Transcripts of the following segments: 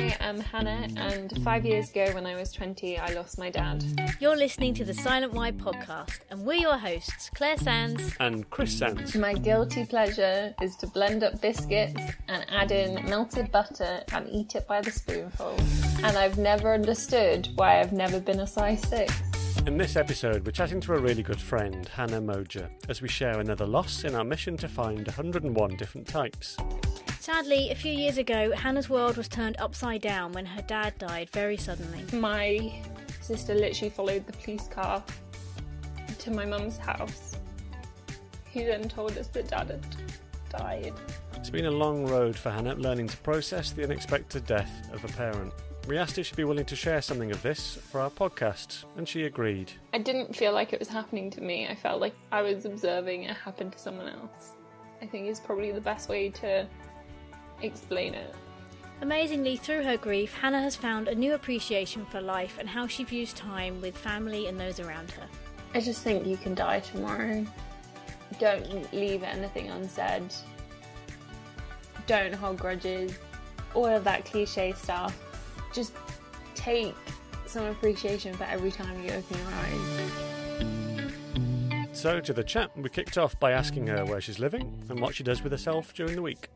I am Hannah, and 5 years ago when I was 20, I lost my dad. You're listening to the Silent Why podcast, and we're your hosts, Claire Sands and Chris Sands. My guilty pleasure is to blend up biscuits and add in melted butter and eat it by the spoonful. And I've never understood why I've never been a size 6. In this episode, we're chatting to a really good friend, Hannah Moger, as we share another loss in our mission to find 101 different types. Sadly, a few years ago, Hannah's world was turned upside down when her dad died very suddenly. My sister literally followed the police car to my mum's house, who then told us that dad had died. It's been a long road for Hannah learning to process the unexpected death of a parent. We asked if she'd be willing to share something of this for our podcast, and she agreed. I didn't feel like it was happening to me. I felt like I was observing it happen to someone else. I think is probably the best way to explain it. Amazingly, through her grief, Hannah has found a new appreciation for life and how she views time with family and those around her. I just think you can die tomorrow. Don't leave anything unsaid. Don't hold grudges. All of that cliche stuff. Just take some appreciation for every time you open your eyes. So, to the chat, we kicked off by asking her where she's living and what she does with herself during the week.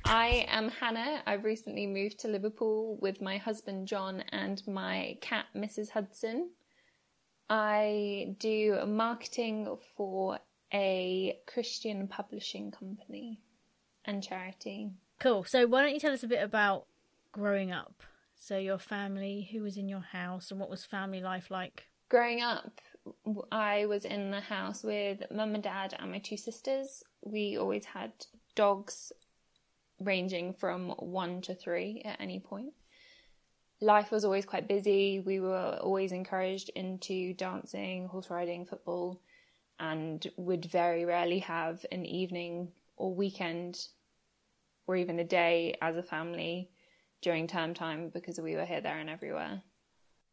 I am Hannah. I've recently moved to Liverpool with my husband John and my cat Mrs. Hudson. I do marketing for a Christian publishing company and charity. Cool. So why don't you tell us a bit about growing up? So your family, who was in your house, and what was family life like? Growing up, I was in the house with mum and dad and my 2 sisters. We always had dogs ranging from 1 to 3 at any point. Life was always quite busy. We were always encouraged into dancing, horse riding, football, and would very rarely have an evening or weekend or even a day as a family during term time because we were here, there and everywhere.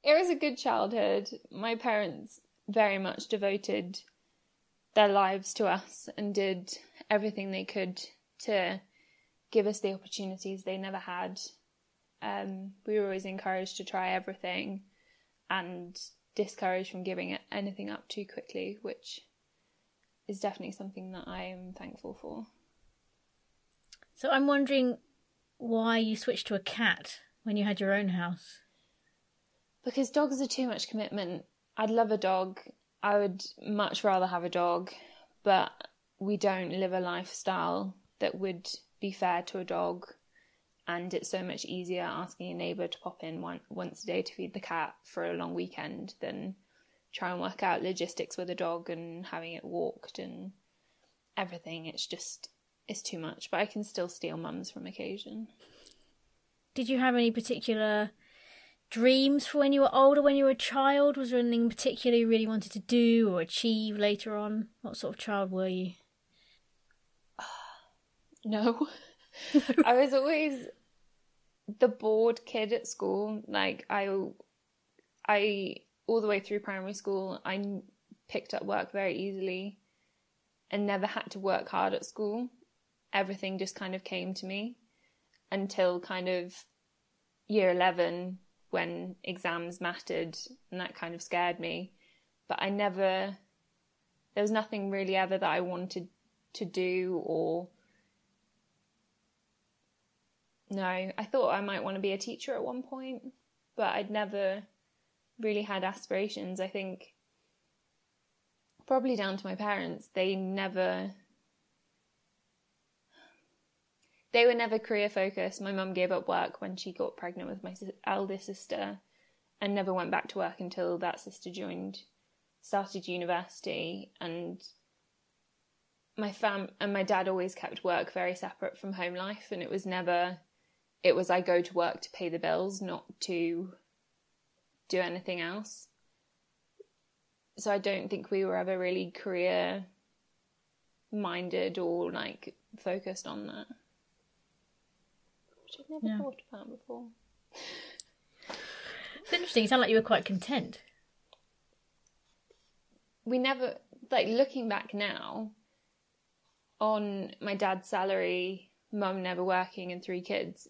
It was a good childhood. My parents very much devoted their lives to us and did everything they could to give us the opportunities they never had. We were always encouraged to try everything and discouraged from giving anything up too quickly, which is definitely something that I am thankful for. So I'm wondering why you switched to a cat when you had your own house. Because dogs are too much commitment. I'd love a dog. I would much rather have a dog, but we don't live a lifestyle that would be fair to a dog. And it's so much easier asking a neighbour to pop in once a day to feed the cat for a long weekend than try and work out logistics with a dog and having it walked and everything. It's too much, but I can still steal mums from occasion. Did you have any particular dreams for when you were older, when you were a child? Was there anything particular you really wanted to do or achieve later on? What sort of child were you? No. I was always the bored kid at school. Like I all the way through primary school, I picked up work very easily and never had to work hard at school. Everything just kind of came to me until kind of year 11 when exams mattered, and that kind of scared me. But there was nothing really ever that I wanted to do or... No, I thought I might want to be a teacher at one point, but I'd never really had aspirations. I think probably down to my parents. They were never career focused. My mum gave up work when she got pregnant with my eldest sister and never went back to work until that sister started university. And my dad always kept work very separate from home life, and it was I go to work to pay the bills, not to do anything else. So I don't think we were ever really career minded or like focused on that. Which I've never thought about before. It's interesting, you sound like you were quite content. The like, looking back now, on my dad's salary, mum never working and 3 kids,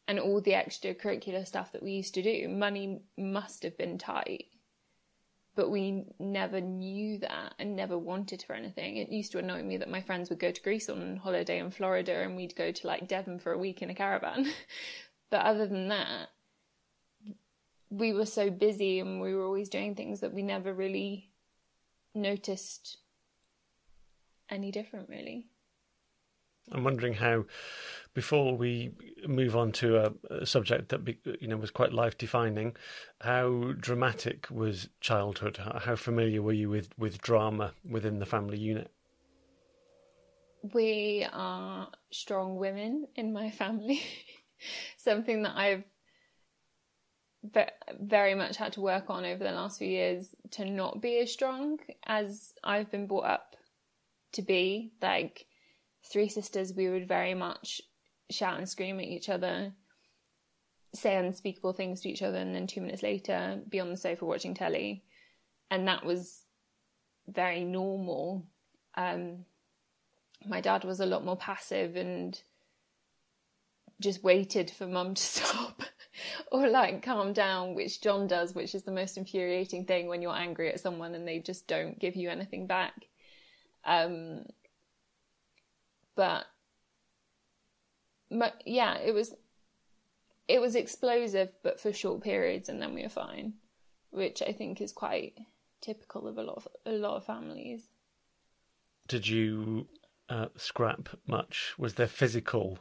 and all the extracurricular stuff that we used to do, money must have been tight. But we never knew that and never wanted for anything. It used to annoy me that my friends would go to Greece on holiday in Florida and we'd go to, like, Devon for a week in a caravan. But other than that, we were so busy and we were always doing things that we never really noticed any different, really. I'm wondering how, before we move on to a subject that was quite life-defining, how dramatic was childhood? How familiar were you with drama within the family unit? We are strong women in my family. Something that I've very much had to work on over the last few years, to not be as strong as I've been brought up to be. Like, 3 sisters, we would very much shout and scream at each other, say unspeakable things to each other, and then 2 minutes later be on the sofa watching telly. And that was very normal. My dad was a lot more passive and just waited for mum to stop or, like, calm down, which John does, which is the most infuriating thing when you're angry at someone and they just don't give you anything back. But yeah, it was explosive, but for short periods, and then we were fine, which I think is quite typical of a lot of families. Did you scrap much? Was there physical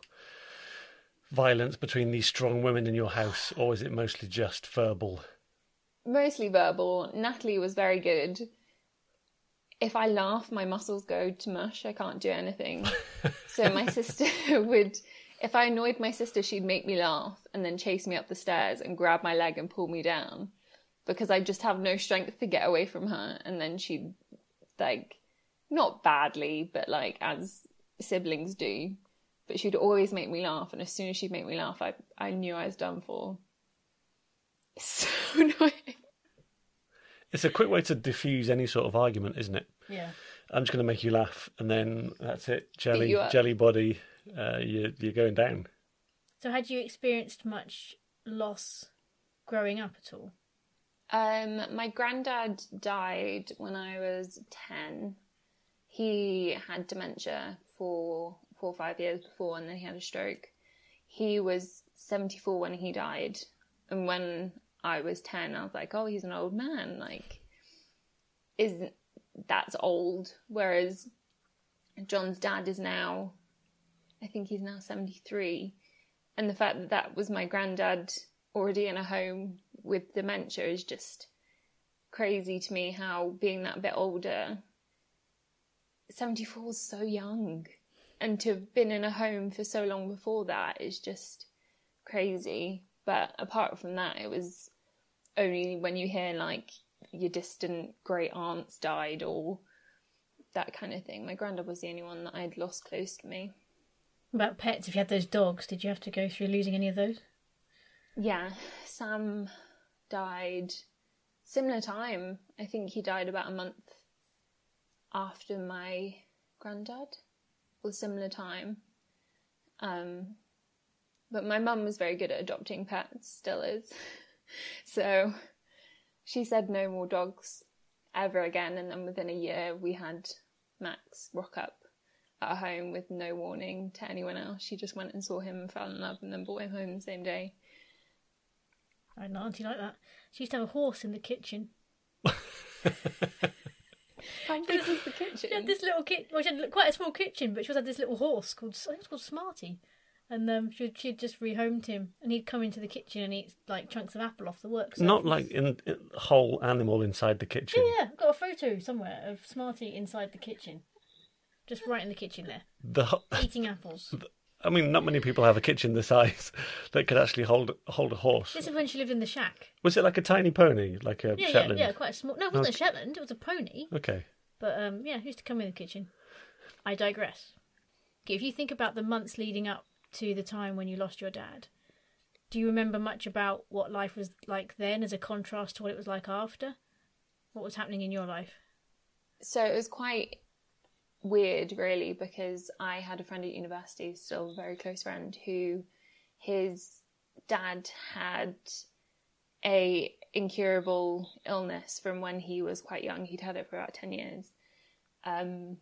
violence between these strong women in your house, or is it mostly just verbal? Mostly verbal. Natalie was very good. If I laugh, my muscles go to mush. I can't do anything. So my sister would, if I annoyed my sister, she'd make me laugh and then chase me up the stairs and grab my leg and pull me down, because I just have no strength to get away from her. And then she'd, like, not badly, but like as siblings do, but she'd always make me laugh. And as soon as she'd make me laugh, I knew I was done for. It's so annoying. It's a quick way to diffuse any sort of argument, isn't it? Yeah. I'm just going to make you laugh, and then that's it. Jelly body, you're going down. So had you experienced much loss growing up at all? My granddad died when I was 10. He had dementia for 4 or 5 years before, and then he had a stroke. He was 74 when he died, and when I was 10, I was like, oh, he's an old man. Like, that's old. Whereas John's dad is now, I think he's now 73. And the fact that that was my granddad already in a home with dementia is just crazy to me, how being that bit older, 74 is so young. And to have been in a home for so long before that is just crazy. But apart from that, it was only when you hear, like, your distant great aunts died or that kind of thing. My granddad was the only one that I'd lost close to me. About pets, if you had those dogs, did you have to go through losing any of those? Yeah, Sam died similar time. I think he died about a month after my granddad, or similar time. But my mum was very good at adopting pets, still is. So she said no more dogs ever again, and then within a year we had Max rock up at our home with no warning to anyone else. She just went and saw him and fell in love and then brought him home the same day. I had an auntie like that. She used to have a horse in the kitchen. How big was the kitchen? She had this little well, she had quite a small kitchen, but she also had this little horse called, I think it was called Smarty. And she'd just rehomed him, and he'd come into the kitchen and eat, like, chunks of apple off the work surface. Not like in whole animal inside the kitchen. Yeah, I've got a photo somewhere of Smarty inside the kitchen. Just right in the kitchen there. Eating apples. I mean, not many people have a kitchen the size that could actually hold a horse. This is when she lived in the shack. Was it like a tiny pony, like a Shetland? Yeah, quite a small... No, it wasn't a Shetland, it was a pony. Okay. But, yeah, he used to come in the kitchen. I digress. Okay, if you think about the months leading up to the time when you lost your dad, do you remember much about what life was like then as a contrast to what it was like after? What was happening in your life? So it was quite weird, really, because I had a friend at university, still a very close friend, who his dad had a incurable illness from when he was quite young. He'd had it for about 10 years. And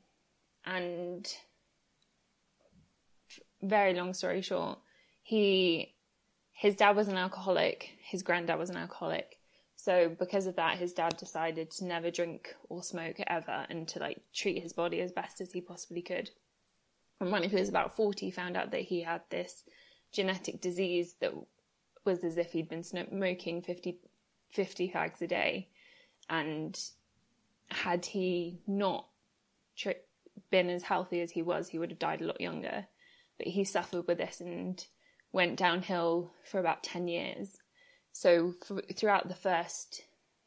very long story short, his dad was an alcoholic, his granddad was an alcoholic. So because of that, his dad decided to never drink or smoke ever, and to like treat his body as best as he possibly could. And when he was about 40, he found out that he had this genetic disease that was as if he'd been smoking 50 fags a day. And had he not been as healthy as he was, he would have died a lot younger. But he suffered with this and went downhill for about 10 years. So throughout the first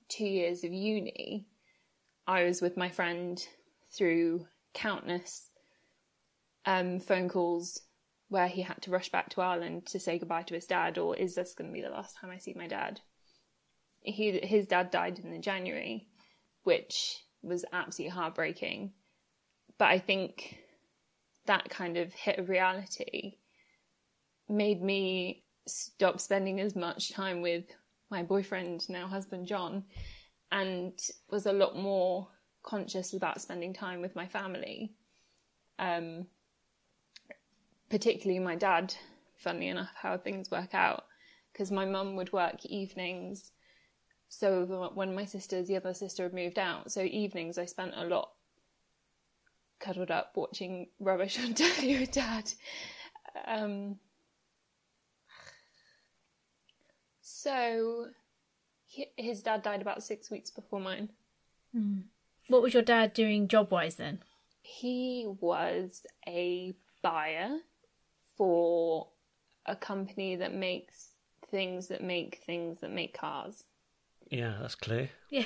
2 years of uni, I was with my friend through countless phone calls where he had to rush back to Ireland to say goodbye to his dad, or is this going to be the last time I see my dad? His dad died in January, which was absolutely heartbreaking. But I think that kind of hit of reality made me stop spending as much time with my boyfriend, now husband, John, and was a lot more conscious about spending time with my family. Particularly my dad, funnily enough, how things work out, because my mum would work evenings. So when the other sister had moved out, so evenings I spent a lot cuddled up watching rubbish on telly with Dad. So his dad died about 6 weeks before mine. Mm. What was your dad doing job-wise then? He was a buyer for a company that makes things that make cars. Yeah, that's clear. Yeah.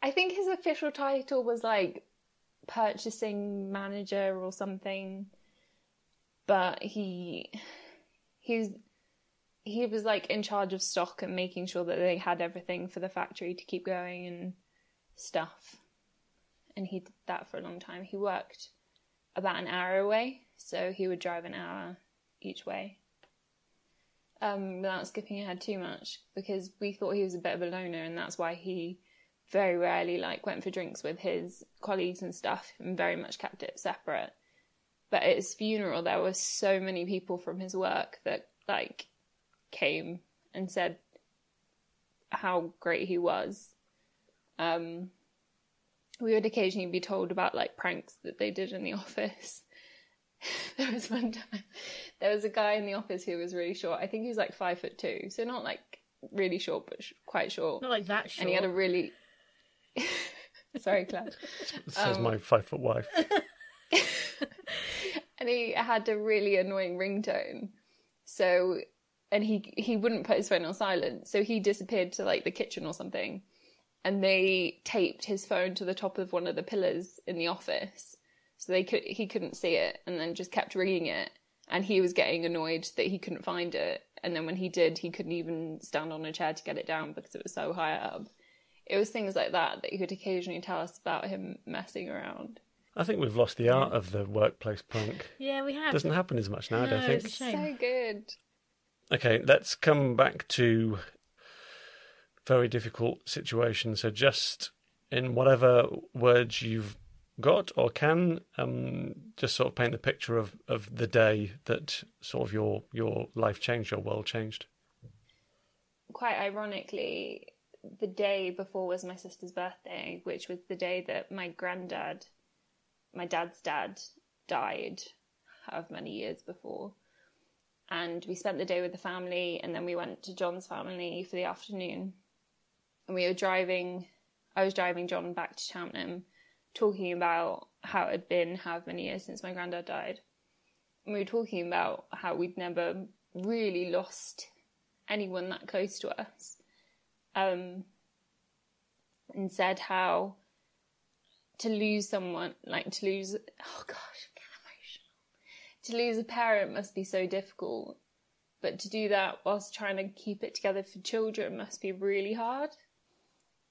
I think his official title was like purchasing manager or something, but he was like in charge of stock and making sure that they had everything for the factory to keep going and stuff. And he did that for a long time. He worked about an hour away, so he would drive an hour each way. Without skipping ahead too much, because we thought he was a bit of a loner, and that's why he very rarely went for drinks with his colleagues and stuff, and very much kept it separate. But at his funeral, there were so many people from his work that came and said how great he was. We would occasionally be told about pranks that they did in the office. There was one time, there was a guy in the office who was really short. I think he was 5'2", so not really short, but quite short. Not that short. And he had a really... Sorry, Claire. Says my 5-foot wife. And he had a really annoying ringtone. So, and he wouldn't put his phone on silent, so he disappeared to the kitchen or something. And they taped his phone to the top of one of the pillars in the office, so he couldn't see it, and then just kept ringing it. And he was getting annoyed that he couldn't find it. And then when he did, he couldn't even stand on a chair to get it down because it was so high up. It was things like that he could occasionally tell us about him messing around. I think we've lost the art of the workplace prank. Yeah, we have. It doesn't happen as much now, I don't think. It's a shame. So good. Okay, let's come back to very difficult situations. So just in whatever words you've got or can, just sort of paint the picture of the day that sort of your life changed, your world changed. Quite ironically, the day before was my sister's birthday, which was the day that my dad's dad, died however many years before. And we spent the day with the family, and then we went to John's family for the afternoon. And I was driving John back to Cheltenham, talking about how it had been however many years since my granddad died. And we were talking about how we'd never really lost anyone that close to us. And said how to lose someone, oh gosh, I'm getting emotional. To lose a parent must be so difficult, but to do that whilst trying to keep it together for children must be really hard.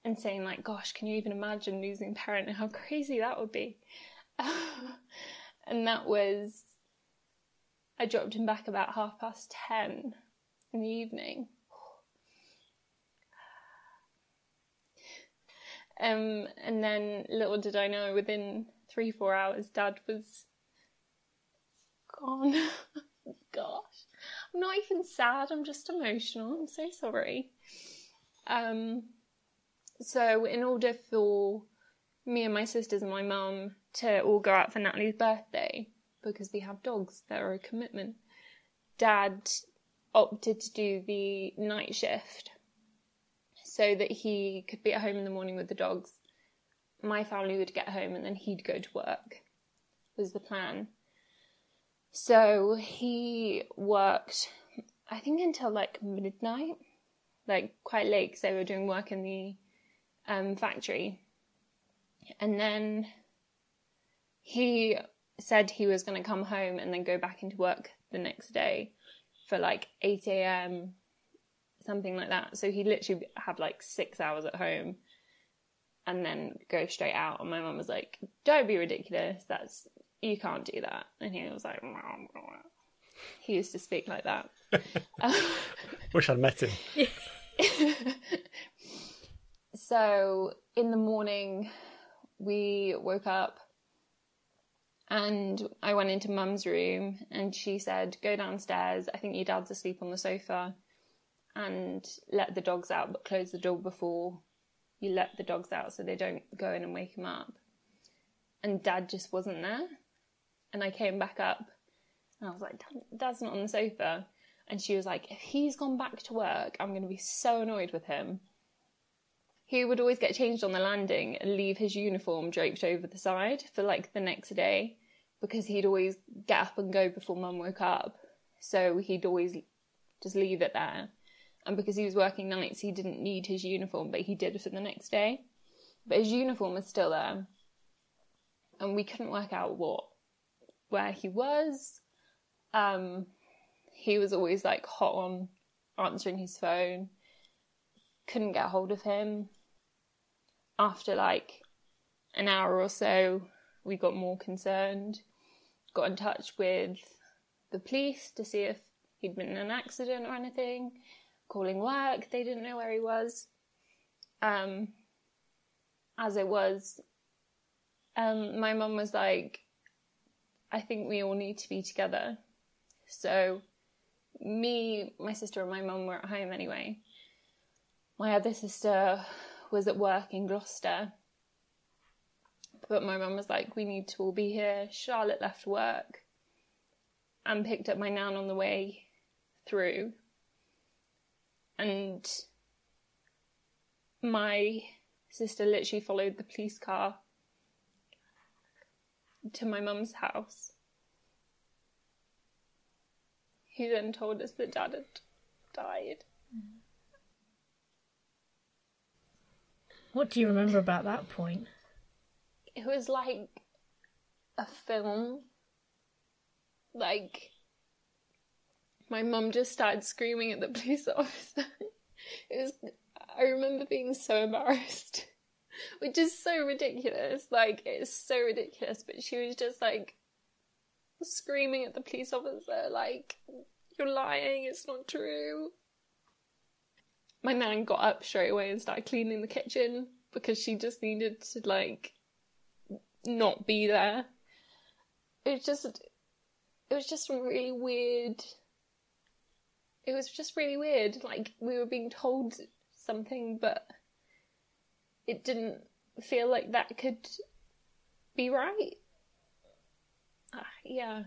and saying like, gosh, can you even imagine losing a parent and how crazy that would be? And that was, I dropped him back about 10:30 in the evening. And then little did I know, within 3-4 hours, Dad was gone. Gosh, I'm not even sad, I'm just emotional. I'm so sorry. So in order for me and my sisters and my mum to all go out for Natalie's birthday, because we have dogs that are a commitment, Dad opted to do the night shift so that he could be at home in the morning with the dogs. My family would get home and then he'd go to work, was the plan. So he worked, I think, until like midnight, like quite late, because they were doing work in the factory. And then he said he was going to come home and then go back into work the next day for like 8 a.m, something like that. So he literally have like 6 hours at home and then go straight out. And my mum was like, don't be ridiculous, you can't do that. And he was like, he used to speak like that. Wish I'd met him. So in the morning we woke up and I went into Mum's room and she said, go downstairs, I think your dad's asleep on the sofa, and let the dogs out, but close the door before you let the dogs out so they don't go in and wake him up. And Dad just wasn't there. And I came back up and I was like, Dad's not on the sofa. And she was like, if he's gone back to work, I'm going to be so annoyed with him. He would always get changed on the landing and leave his uniform draped over the side for like the next day, because he'd always get up and go before Mum woke up. So he'd always just leave it there. And because he was working nights, he didn't need his uniform, but he did for the next day. But his uniform was still there. And we couldn't work out where he was. He was always like hot on answering his phone. Couldn't get hold of him. After like an hour or so, we got more concerned. Got in touch with the police to see if he'd been in an accident or anything. Calling work, they didn't know where he was. As it was, my mum was like, I think we all need to be together. So me, my sister and my mum were at home anyway. My other sister was at work in Gloucester. But my mum was like, we need to all be here. Charlotte left work and picked up my nan on the way through. And my sister literally followed the police car to my mum's house. He then told us that Dad had died. What do you remember about that point? It was like a film. Like, my mum just started screaming at the police officer. I remember being so embarrassed, which is so ridiculous. Like, it's so ridiculous, but she was just like screaming at the police officer, like, you're lying, it's not true. My nan got up straight away and started cleaning the kitchen because she just needed to, like, not be there. It was just really weird. It was just really weird. Like, we were being told something, but it didn't feel like that could be right. Yeah.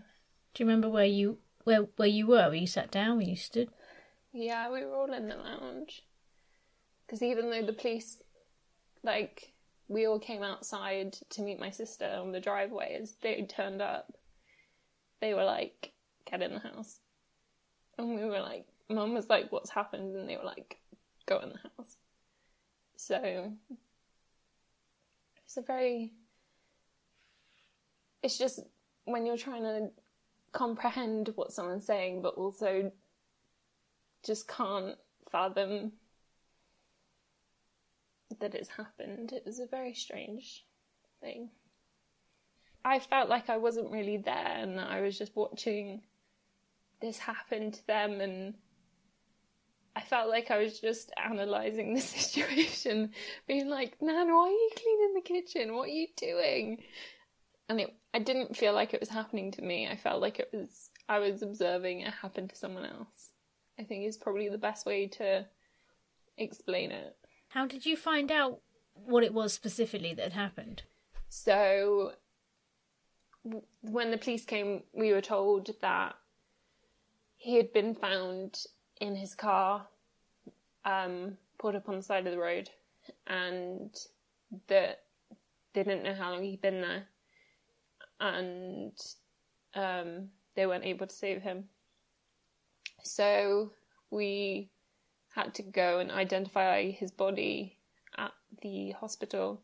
Do you remember where you were? Were you sat down? Were you stood? Yeah, we were all in the lounge. Because even though the police, like, we all came outside to meet my sister on the driveway as they turned up, they were like, get in the house. And we were like, Mum was like, what's happened? And they were like, go in the house. So, it's just when you're trying to comprehend what someone's saying, but also just can't fathom that it's happened. It was a very strange thing. I felt like I wasn't really there and that I was just watching this happen to them, and I felt like I was just analysing the situation, being like, Nan, why are you cleaning the kitchen? What are you doing? And I didn't feel like it was happening to me. I felt like I was observing it happen to someone else. I think is probably the best way to explain it. How did you find out what it was specifically that had happened? So when the police came, we were told that he had been found in his car, pulled up on the side of the road, and that they didn't know how long he'd been there, and they weren't able to save him. So we had to go and identify his body at the hospital,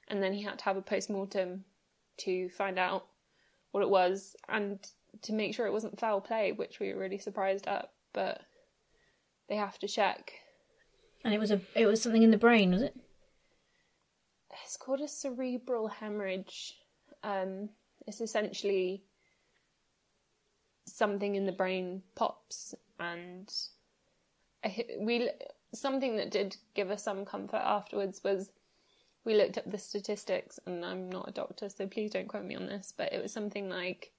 and then he had to have a post-mortem to find out what it was and to make sure it wasn't foul play, which we were really surprised at, but they have to check. And it was something in the brain, was it? It's called a cerebral haemorrhage. It's essentially something in the brain pops, and something that did give us some comfort afterwards was we looked up the statistics, and I'm not a doctor, so please don't quote me on this, but it was something like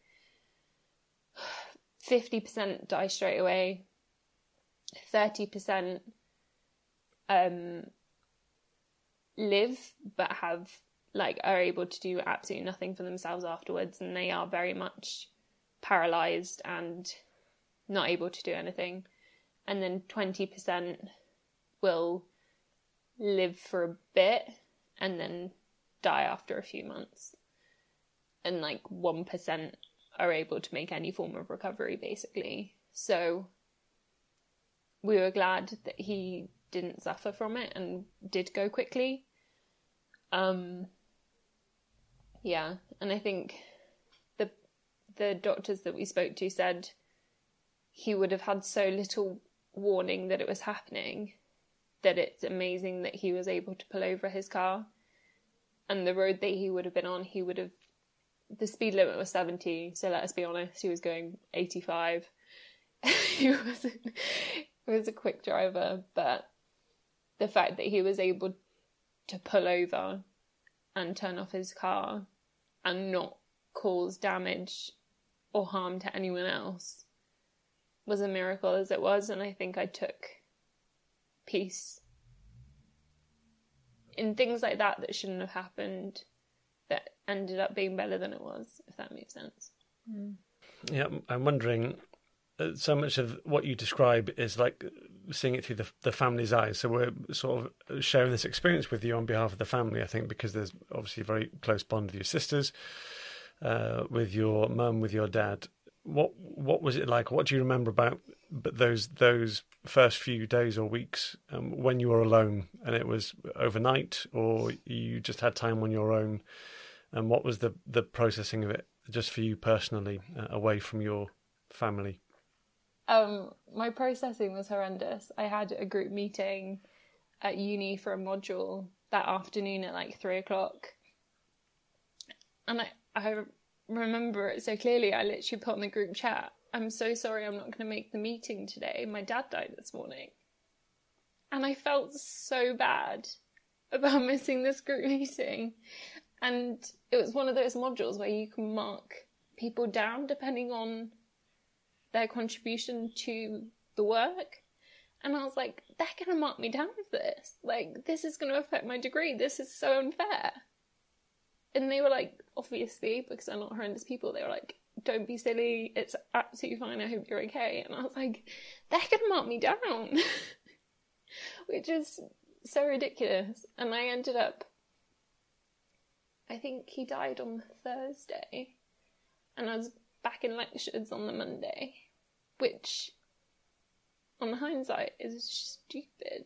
50% die straight away, 30% live but are able to do absolutely nothing for themselves afterwards, and they are very much paralysed and not able to do anything. And then 20% will live for a bit and then die after a few months. And 1% are able to make any form of recovery, basically. So we were glad that he didn't suffer from it and did go quickly. Yeah, and I think the doctors that we spoke to said he would have had so little warning that it was happening that it's amazing that he was able to pull over his car. And the road that he would have been on, the speed limit was 70, so let us be honest, he was going 85. He was a quick driver, but the fact that he was able to pull over and turn off his car and not cause damage or harm to anyone else was a miracle as it was, and I think I took peace in things like that shouldn't have happened, that ended up being better than it was, if that makes sense. Yeah, I'm wondering, so much of what you describe is like seeing it through the family's eyes. So we're sort of sharing this experience with you on behalf of the family, I think, because there's obviously a very close bond with your sisters, with your mum, with your dad. What was it like? What do you remember about those first few days or weeks when you were alone, and it was overnight, or you just had time on your own? And what was the processing of it just for you personally, away from your family? My processing was horrendous. I had a group meeting at uni for a module that afternoon at 3:00, and I remember it so clearly. I literally put on the group chat, I'm so sorry I'm not going to make the meeting today. My dad died this morning. And I felt so bad about missing this group meeting. And it was one of those modules where you can mark people down depending on their contribution to the work. And I was like, they're going to mark me down with this. This is going to affect my degree. This is so unfair. And they were like, obviously, because they're not horrendous people, they were like, don't be silly. It's absolutely fine. I hope you're okay. And I was like, they're going to mark me down. Which is so ridiculous. And I ended up, I think he died on Thursday. And I was back in lectures on the Monday. Which, on hindsight, is stupid.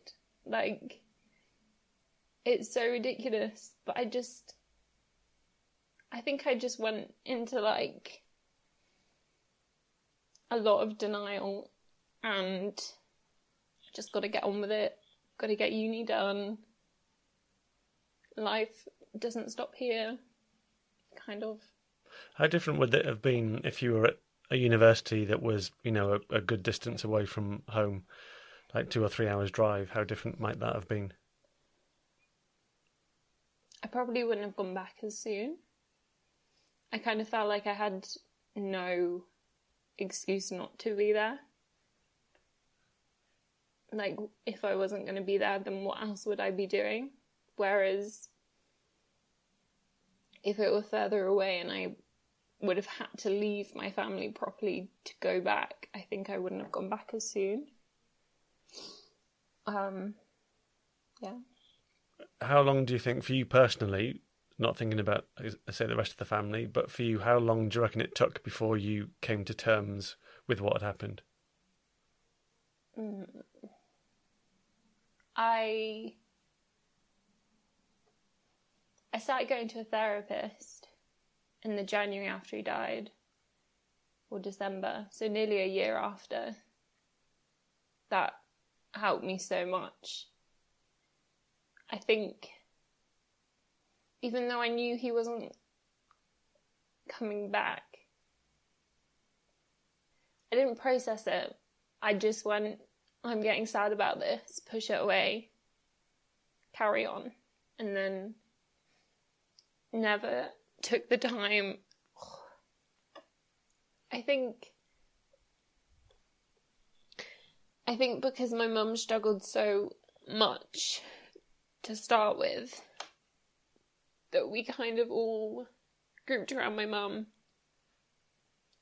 It's so ridiculous. But I think I just went into a lot of denial and just got to get on with it, got to get uni done, life doesn't stop here, kind of. How different would it have been if you were at a university that was, a good distance away from home, like 2 or 3 hours drive? How different might that have been? I probably wouldn't have gone back as soon. I kind of felt like I had no excuse not to be there. Like, if I wasn't going to be there, then what else would I be doing? Whereas, if it were further away and I would have had to leave my family properly to go back, I think I wouldn't have gone back as soon. Yeah. How long do you think, for you personally, not thinking about, say, the rest of the family, but for you, how long do you reckon it took before you came to terms with what had happened? I started going to a therapist in the January after he died, or December, so nearly a year after. That helped me so much. I think, even though I knew he wasn't coming back, I didn't process it. I just went, I'm getting sad about this, push it away, carry on, and then never took the time. I think because my mum struggled so much to start with, that we kind of all grouped around my mum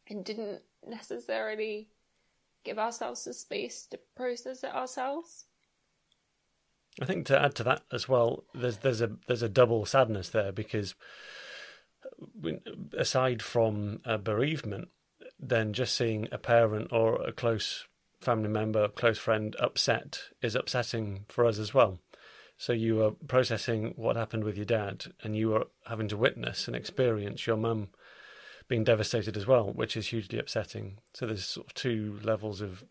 and didn't necessarily give ourselves the space to process it ourselves. I think to add to that as well, there's a double sadness there, because aside from a bereavement, then just seeing a parent or a close family member, a close friend upset is upsetting for us as well. So you are processing what happened with your dad, and you are having to witness and experience your mum being devastated as well, which is hugely upsetting. So there's sort of two levels of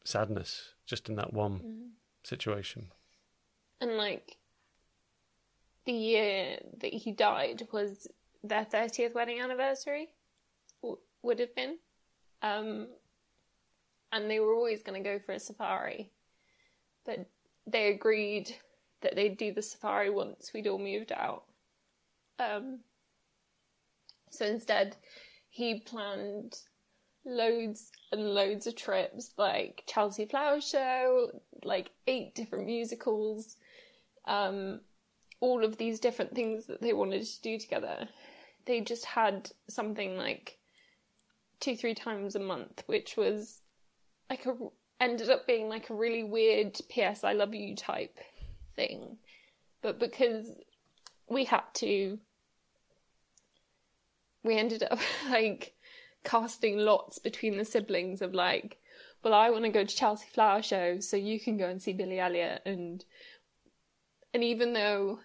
sadness just in that one situation. And like, the year that he died was their 30th wedding anniversary, would have been. And they were always going to go for a safari. But they agreed that they'd do the safari once we'd all moved out. So instead, he planned loads and loads of trips, like Chelsea Flower Show, like 8 different musicals, all of these different things that they wanted to do together. They just had something like 2-3 times a month, which was like ended up being like a really weird P.S. I love you type thing. But because we ended up like casting lots between the siblings of like, well, I want to go to Chelsea Flower Show, so you can go and see Billy Elliot. And even though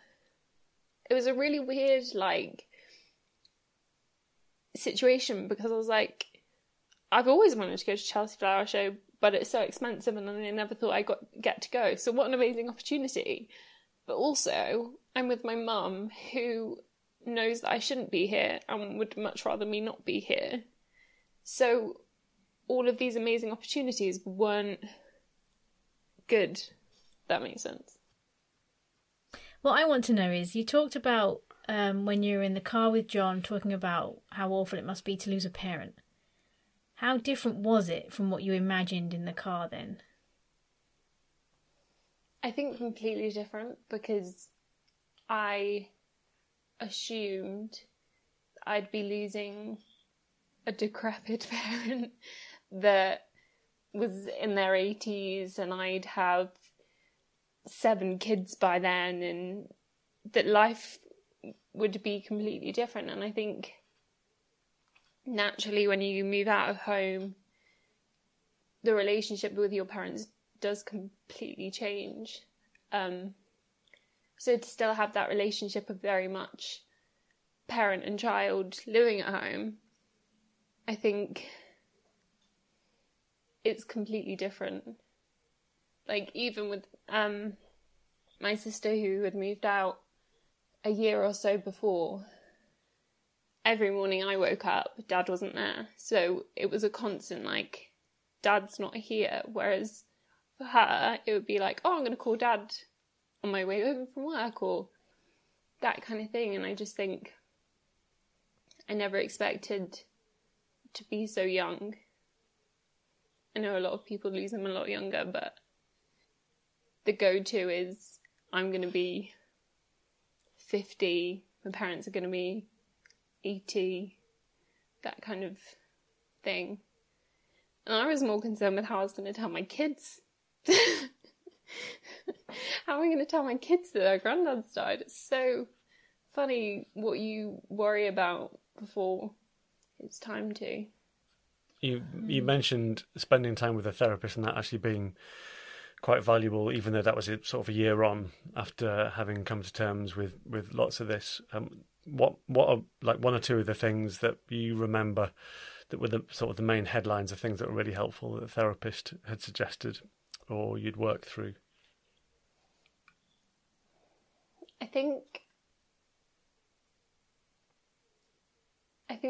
it was a really weird like situation, because I was like, I've always wanted to go to Chelsea Flower Show, but it's so expensive and I never thought I get to go. So what an amazing opportunity. But also, I'm with my mum, who knows that I shouldn't be here and would much rather me not be here. So all of these amazing opportunities weren't good. If that makes sense. What I want to know is, you talked about when you were in the car with John, talking about how awful it must be to lose a parent. How different was it from what you imagined in the car then? I think completely different, because I assumed I'd be losing a decrepit parent that was in their 80s, and I'd have 7 kids by then, and that life would be completely different. And I think naturally, when you move out of home, the relationship with your parents does completely change. So to still have that relationship of very much parent and child living at home, I think it's completely different. Like, even with my sister who had moved out, a year or so before, every morning I woke up, Dad wasn't there. So it was a constant, like, Dad's not here. Whereas for her, it would be like, oh, I'm going to call Dad on my way home from work, or that kind of thing. And I just think I never expected to be so young. I know a lot of people lose them a lot younger, but the go-to is I'm going to be 50, my parents are going to be 80, that kind of thing. And I was more concerned with how I was going to tell my kids. How am I going to tell my kids that their granddad's died? It's so funny what you worry about before it's time to. You mentioned spending time with a therapist and that actually being quite valuable, even though that was sort of a year on after having come to terms with lots of this. What are like one or two of the things that you remember that were the sort of the main headlines of things that were really helpful that the therapist had suggested or you'd worked through? I think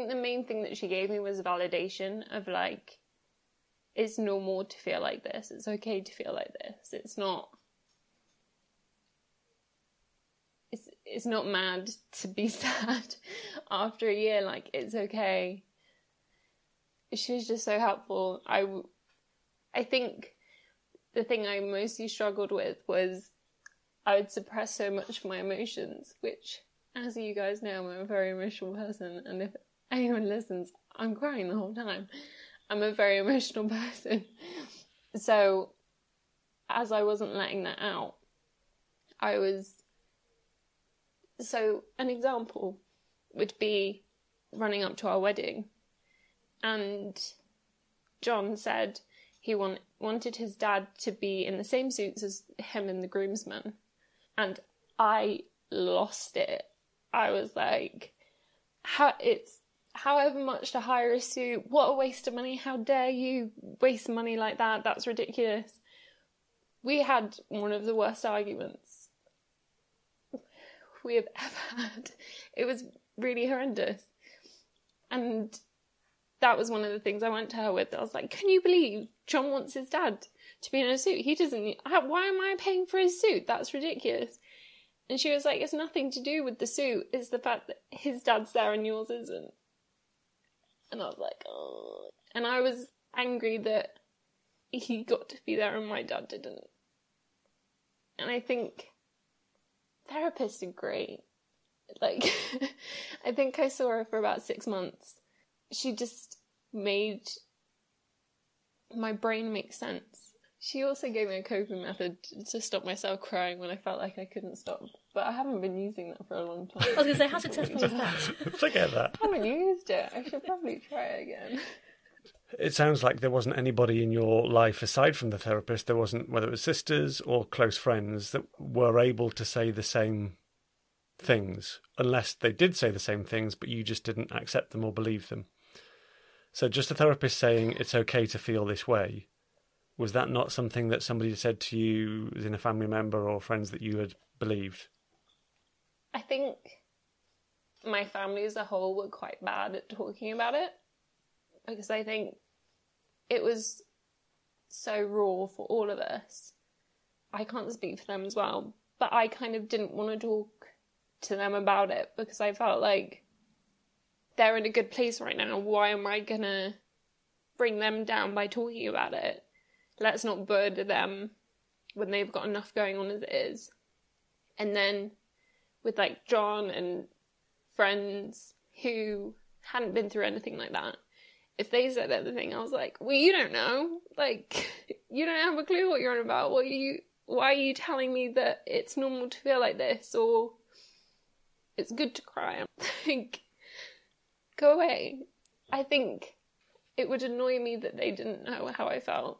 the main thing that she gave me was validation of, like, it's normal to feel like this. It's okay to feel like this. It's not mad to be sad after a year. Like, it's okay. She was just so helpful. I think the thing I mostly struggled with was I would suppress so much of my emotions, which, as you guys know, I'm a very emotional person, and if anyone listens, I'm crying the whole time. I'm a very emotional person. So, as I wasn't letting that out, so an example would be running up to our wedding, and John said he wanted his dad to be in the same suits as him and the groomsmen, and I lost it. I was like, however much to hire a suit, what a waste of money, how dare you waste money like that, that's ridiculous. We had one of the worst arguments we have ever had. It was really horrendous. And that was one of the things I went to her with. I was like, can you believe John wants his dad to be in a suit? He doesn't, why am I paying for his suit? That's ridiculous. And she was like, it's nothing to do with the suit, it's the fact that his dad's there and yours isn't. And I was like, oh. And I was angry that he got to be there and my dad didn't. And I think therapists are great. Like, I think I saw her for about 6 months. She just made my brain make sense. She also gave me a coping method to stop myself crying when I felt like I couldn't stop. But I haven't been using that for a long time. I was going to say, how successful was that? Forget that. I haven't used it. I should probably try it again. It sounds like there wasn't anybody in your life aside from the therapist. There wasn't, whether it was sisters or close friends, that were able to say the same things, unless they did say the same things, but you just didn't accept them or believe them. So just a therapist saying it's okay to feel this way, was that not something that somebody said to you as in a family member or friends that you had believed? I think my family as a whole were quite bad at talking about it, because I think it was so raw for all of us. I can't speak for them as well, but I kind of didn't want to talk to them about it because I felt like they're in a good place right now. Why am I gonna bring them down by talking about it? Let's not burden them when they've got enough going on as it is. And then with like John and friends who hadn't been through anything like that, if they said anything, I was like, well, you don't know. Like, you don't have a clue what you're on about. Why are you telling me that it's normal to feel like this, or it's good to cry? I'm like, go away. I think it would annoy me that they didn't know how I felt.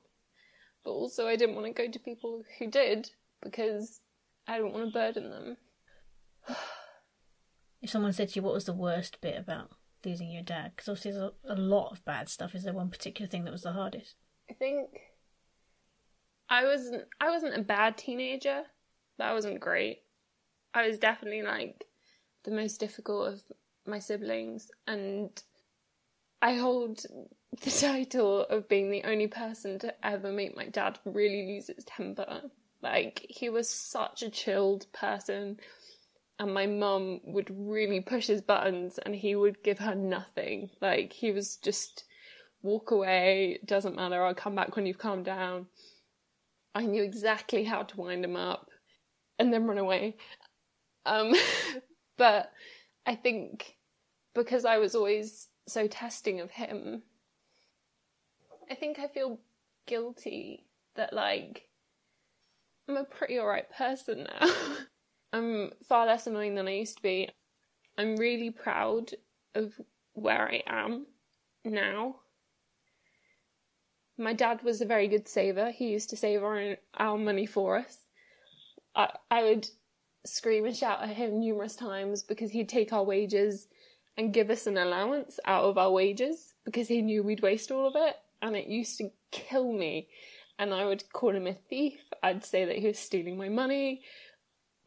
But also I didn't want to go to people who did, because I didn't want to burden them. If someone said to you, what was the worst bit about losing your dad? Because obviously there's a lot of bad stuff. Is there one particular thing that was the hardest? I think I wasn't a bad teenager, but I wasn't great. I was definitely like the most difficult of my siblings, and I hold the title of being the only person to ever make my dad really lose his temper. Like, he was such a chilled person, and my mum would really push his buttons and he would give her nothing. Like, he was just, walk away, doesn't matter, I'll come back when you've calmed down. I knew exactly how to wind him up and then run away. But I think because I was always so testing of him, I think I feel guilty that, like, I'm a pretty alright person now. I'm far less annoying than I used to be. I'm really proud of where I am now. My dad was a very good saver. He used to save our money for us. I would scream and shout at him numerous times because he'd take our wages and give us an allowance out of our wages because he knew we'd waste all of it, and it used to kill me. And I would call him a thief. I'd say that he was stealing my money.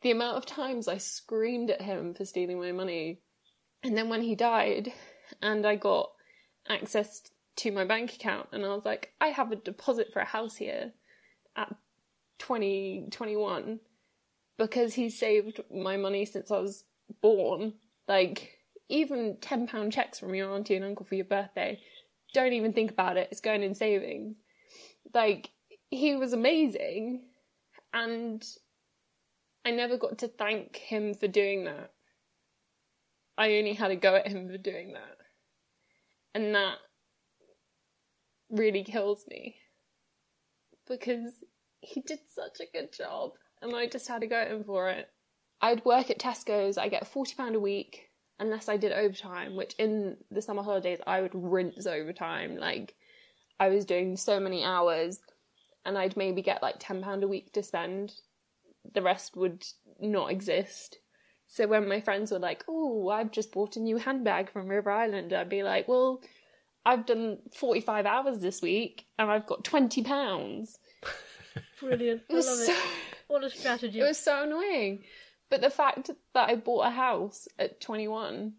The amount of times I screamed at him for stealing my money. And then when he died and I got access to my bank account and I was like, I have a deposit for a house here at 21 because he saved my money since I was born. Like, even £10 checks from your auntie and uncle for your birthday, don't even think about it, it's going in savings. Like, he was amazing, and I never got to thank him for doing that. I only had a go at him for doing that. And that really kills me. Because he did such a good job, and I just had to go at him for it. I'd work at Tesco's, I get £40 a week, unless I did overtime, which in the summer holidays I would rinse overtime. Like, I was doing so many hours, and I'd maybe get like £10 a week to spend. The rest would not exist. So when my friends were like, oh, I've just bought a new handbag from River Island, I'd be like, well, I've done 45 hours this week and I've got £20. Brilliant. I love it. What a strategy. It was so annoying. But the fact that I bought a house at 21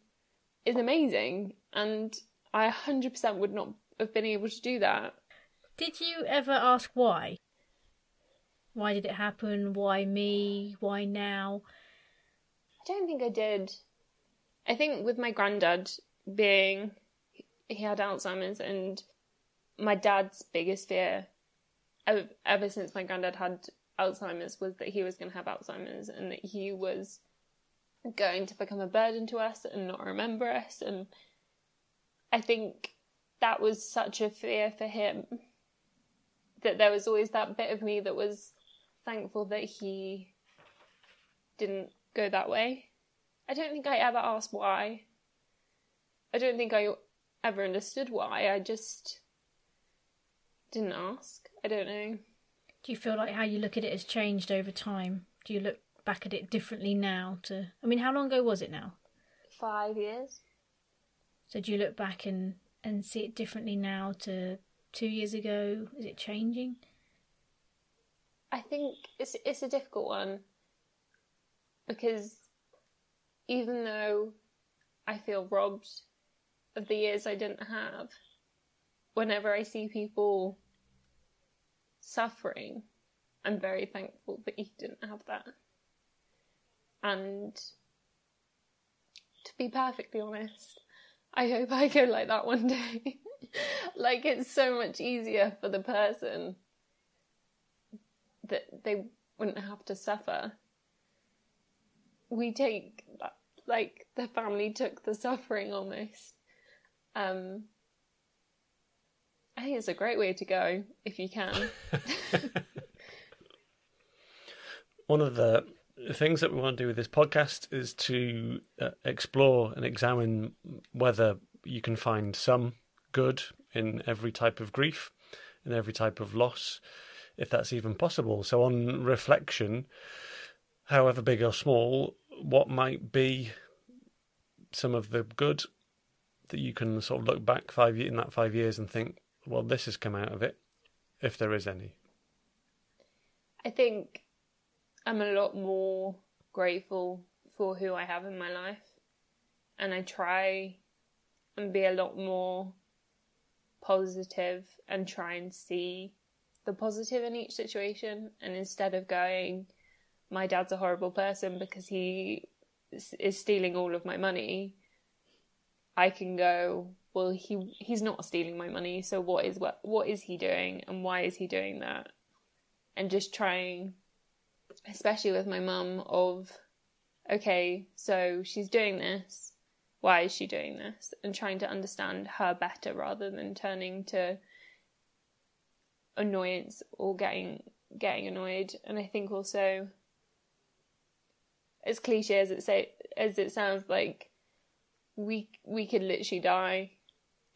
is amazing, and I 100% would not have been able to do that. Did you ever ask why? Why did it happen? Why me? Why now? I don't think I did. I think with my granddad being, he had Alzheimer's, and my dad's biggest fear ever since my granddad had Alzheimer's was that he was going to have Alzheimer's and that he was going to become a burden to us and not remember us. And I think that was such a fear for him that there was always that bit of me that was thankful that he didn't go that way. I don't think I ever asked why. I don't think I ever understood why. I just didn't ask. I don't know. Do you feel like how you look at it has changed over time? Do you look back at it differently now to... I mean, how long ago was it now? 5 years. So do you look back and see it differently now to 2 years ago? Is it changing? I think it's a difficult one. Because even though I feel robbed of the years I didn't have, whenever I see people suffering, I'm very thankful that he didn't have that. And to be perfectly honest, I hope I go like that one day. Like, it's so much easier for the person that they wouldn't have to suffer. We take, like, the family took the suffering almost. I think it's a great way to go, if you can. One of the things that we want to do with this podcast is to explore and examine whether you can find some good in every type of grief, in every type of loss, if that's even possible. So on reflection, however big or small, what might be some of the good that you can sort of look back in that 5 years and think, well, this has come out of it, if there is any? I think I'm a lot more grateful for who I have in my life. and I try and be a lot more positive and try and see the positive in each situation. And instead of going, my dad's a horrible person because he is stealing all of my money, I can go, well, he's not stealing my money, so what is he doing and why is he doing that? And just trying, especially with my mum, of, okay, so she's doing this, why is she doing this? And trying to understand her better rather than turning to annoyance or getting annoyed. And I think also, as cliche as it sounds, like, we could literally die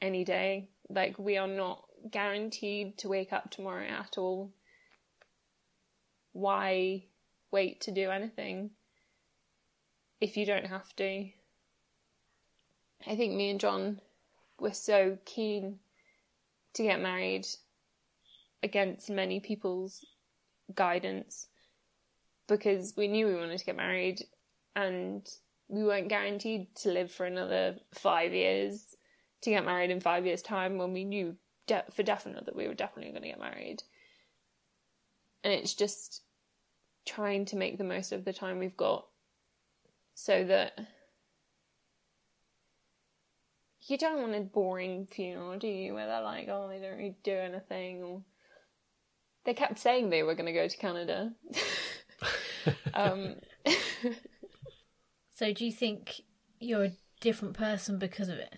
any day. Like, we are not guaranteed to wake up tomorrow at all. Why wait to do anything if you don't have to? I think me and John were so keen to get married against many people's guidance because we knew we wanted to get married and we weren't guaranteed to live for another 5 years to get married in 5 years' time when we knew for definite that we were definitely going to get married. And it's just trying to make the most of the time we've got so that you don't want a boring funeral, do you? Where they're like, oh, they don't really do anything. Or they kept saying they were going to go to Canada. So do you think you're a different person because of it?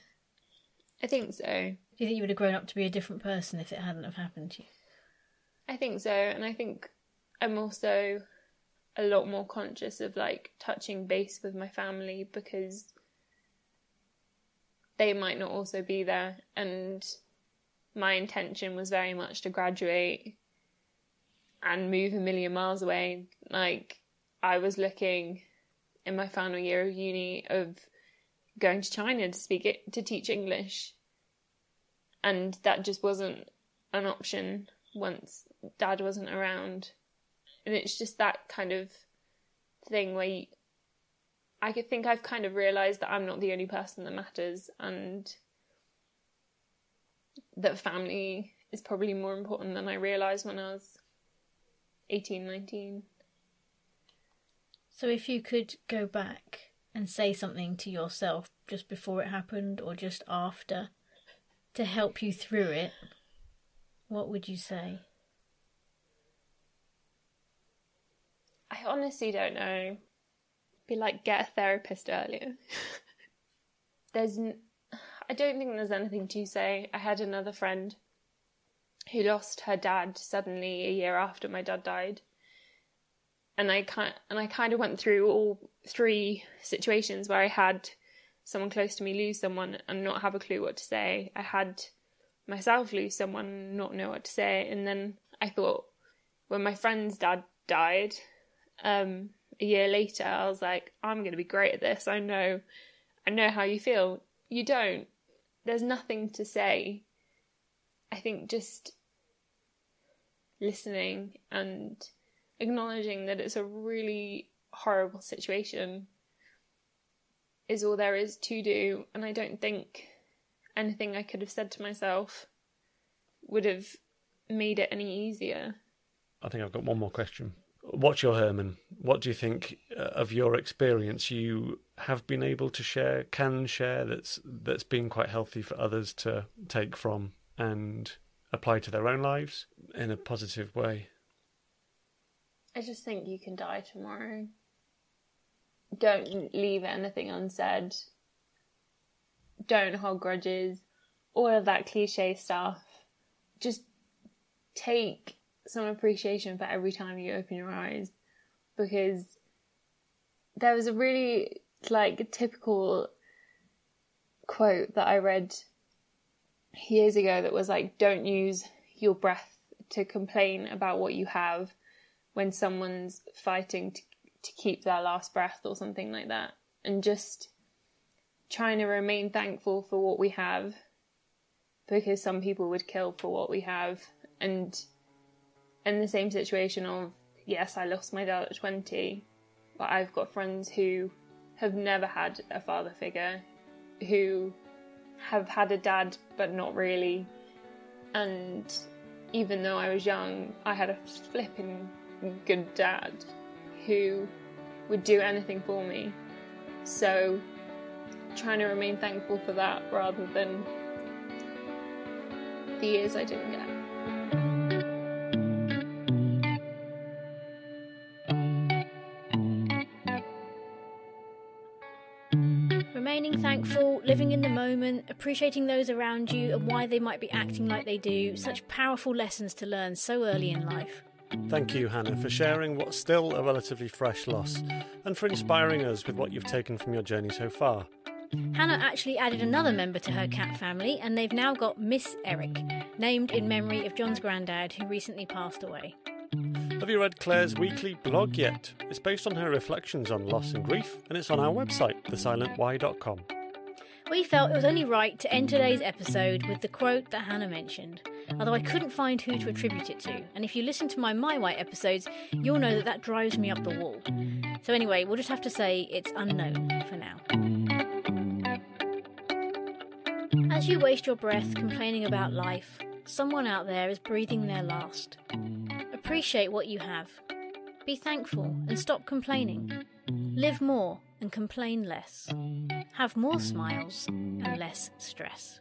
I think so. Do you think you would have grown up to be a different person if it hadn't have happened to you? I think so, and I think I'm also a lot more conscious of, like, touching base with my family because they might not also be there, and my intention was very much to graduate and move a million miles away. Like, I was looking in my final year of uni of going to China to teach English, and that just wasn't an option once Dad wasn't around. And it's just that kind of thing where I think I've kind of realised that I'm not the only person that matters, and that family is probably more important than I realised when I was 18, 19. So if you could go back and say something to yourself just before it happened or just after to help you through it, what would you say? I honestly don't know. Be like, get a therapist earlier. I don't think there's anything to say. I had another friend who lost her dad suddenly a year after my dad died. And I kind of went through all three situations where I had someone close to me lose someone and not have a clue what to say. I had myself lose someone and not know what to say. And then I thought, when my friend's dad died, a year later, I was like, I'm going to be great at this. I know how you feel. You don't. There's nothing to say. I think just listening and acknowledging that it's a really horrible situation is all there is to do. And I don't think anything I could have said to myself would have made it any easier. I think I've got one more question. What's your Herman? What do you think of your experience you have been able to share, can share, that's been quite healthy for others to take from and apply to their own lives in a positive way? I just think you can die tomorrow. Don't leave anything unsaid. Don't hold grudges. All of that cliche stuff. Just take some appreciation for every time you open your eyes, because there was a really typical quote that I read years ago that was like, don't use your breath to complain about what you have when someone's fighting to keep their last breath, or something like that. And just trying to remain thankful for what we have, because some people would kill for what we have. And in the same situation of, yes, I lost my dad at 20, but I've got friends who have never had a father figure, who have had a dad but not really, and even though I was young, I had a flipping good dad who would do anything for me. So trying to remain thankful for that rather than the years I didn't get. Remaining thankful, living in the moment, appreciating those around you and why they might be acting like they do. Such powerful lessons to learn so early in life. Thank you, Hannah, for sharing what's still a relatively fresh loss and for inspiring us with what you've taken from your journey so far. Hannah actually added another member to her cat family, and they've now got Miss Eric, named in memory of John's granddad who recently passed away. Have you read Claire's weekly blog yet? It's based on her reflections on loss and grief, and it's on our website, thesilentwhy.com. We felt it was only right to end today's episode with the quote that Hannah mentioned, although I couldn't find who to attribute it to, and if you listen to my Why episodes, you'll know that drives me up the wall. So anyway, we'll just have to say it's unknown for now. As you waste your breath complaining about life, someone out there is breathing their last. Appreciate what you have. Be thankful and stop complaining. Live more and complain less. Have more smiles and less stress.